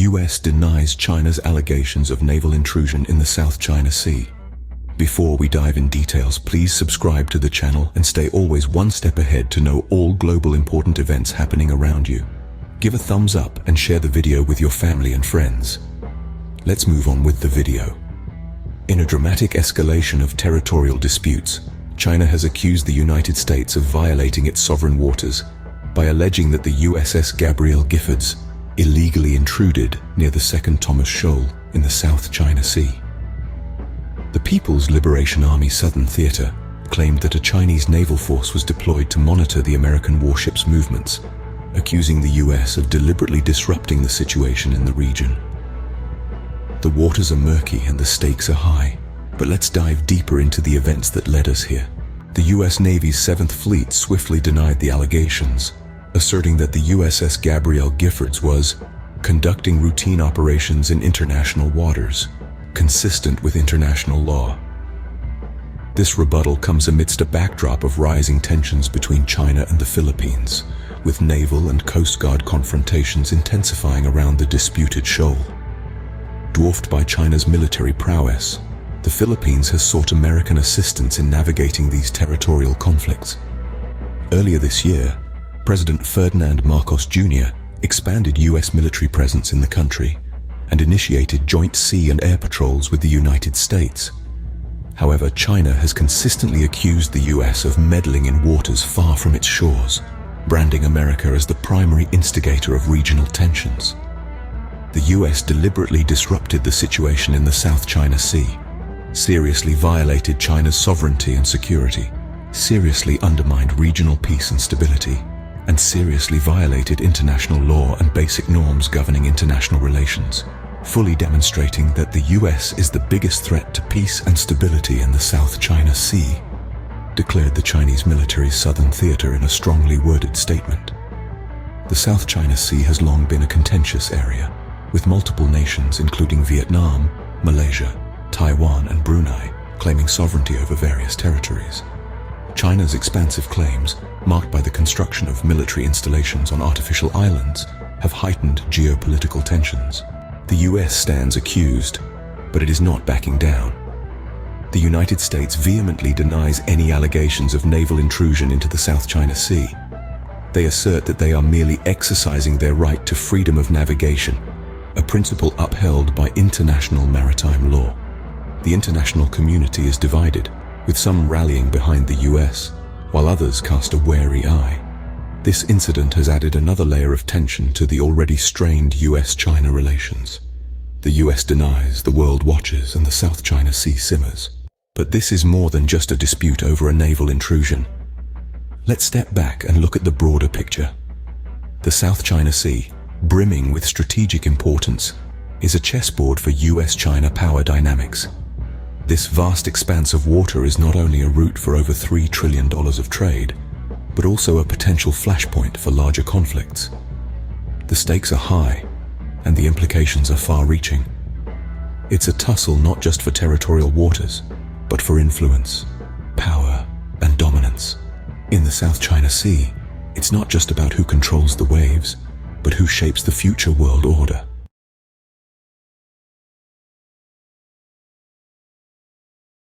US denies China's allegations of naval intrusion in the South China Sea. Before we dive in details, please subscribe to the channel and stay always one step ahead to know all global important events happening around you. Give a thumbs up and share the video with your family and friends. Let's move on with the video. In a dramatic escalation of territorial disputes, China has accused the United States of violating its sovereign waters by alleging that the USS Gabrielle Giffords illegally intruded near the Second Thomas Shoal in the South China Sea. The People's Liberation Army Southern Theater claimed that a Chinese naval force was deployed to monitor the American warships' movements, accusing the US of deliberately disrupting the situation in the region. The waters are murky and the stakes are high, but let's dive deeper into the events that led us here. The US Navy's 7th Fleet swiftly denied the allegations, asserting that the USS Gabrielle Giffords was conducting routine operations in international waters, consistent with international law. This rebuttal comes amidst a backdrop of rising tensions between China and the Philippines, with naval and Coast Guard confrontations intensifying around the disputed shoal. Dwarfed by China's military prowess, the Philippines has sought American assistance in navigating these territorial conflicts. Earlier this year, President Ferdinand Marcos Jr. expanded US military presence in the country and initiated joint sea and air patrols with the United States. However, China has consistently accused the US of meddling in waters far from its shores, branding America as the primary instigator of regional tensions. The US deliberately disrupted the situation in the South China Sea, seriously violated China's sovereignty and security, seriously undermined regional peace and stability, and seriously violated international law and basic norms governing international relations, fully demonstrating that the US is the biggest threat to peace and stability in the South China Sea, declared the Chinese military's Southern Theater in a strongly worded statement. The South China Sea has long been a contentious area, with multiple nations including Vietnam, Malaysia, Taiwan and Brunei claiming sovereignty over various territories. China's expansive claims, marked by the construction of military installations on artificial islands, have heightened geopolitical tensions. The US stands accused, but it is not backing down. The United States vehemently denies any allegations of naval intrusion into the South China Sea. They assert that they are merely exercising their right to freedom of navigation, a principle upheld by international maritime law. The international community is divided, with some rallying behind the US, while others cast a wary eye. This incident has added another layer of tension to the already strained US-China relations. The US denies, the world watches, and the South China Sea simmers. But this is more than just a dispute over a naval intrusion. Let's step back and look at the broader picture. The South China Sea, brimming with strategic importance, is a chessboard for US-China power dynamics. This vast expanse of water is not only a route for over $3 trillion of trade, but also a potential flashpoint for larger conflicts. The stakes are high, and the implications are far-reaching. It's a tussle not just for territorial waters, but for influence, power, and dominance. In the South China Sea, it's not just about who controls the waves, but who shapes the future world order.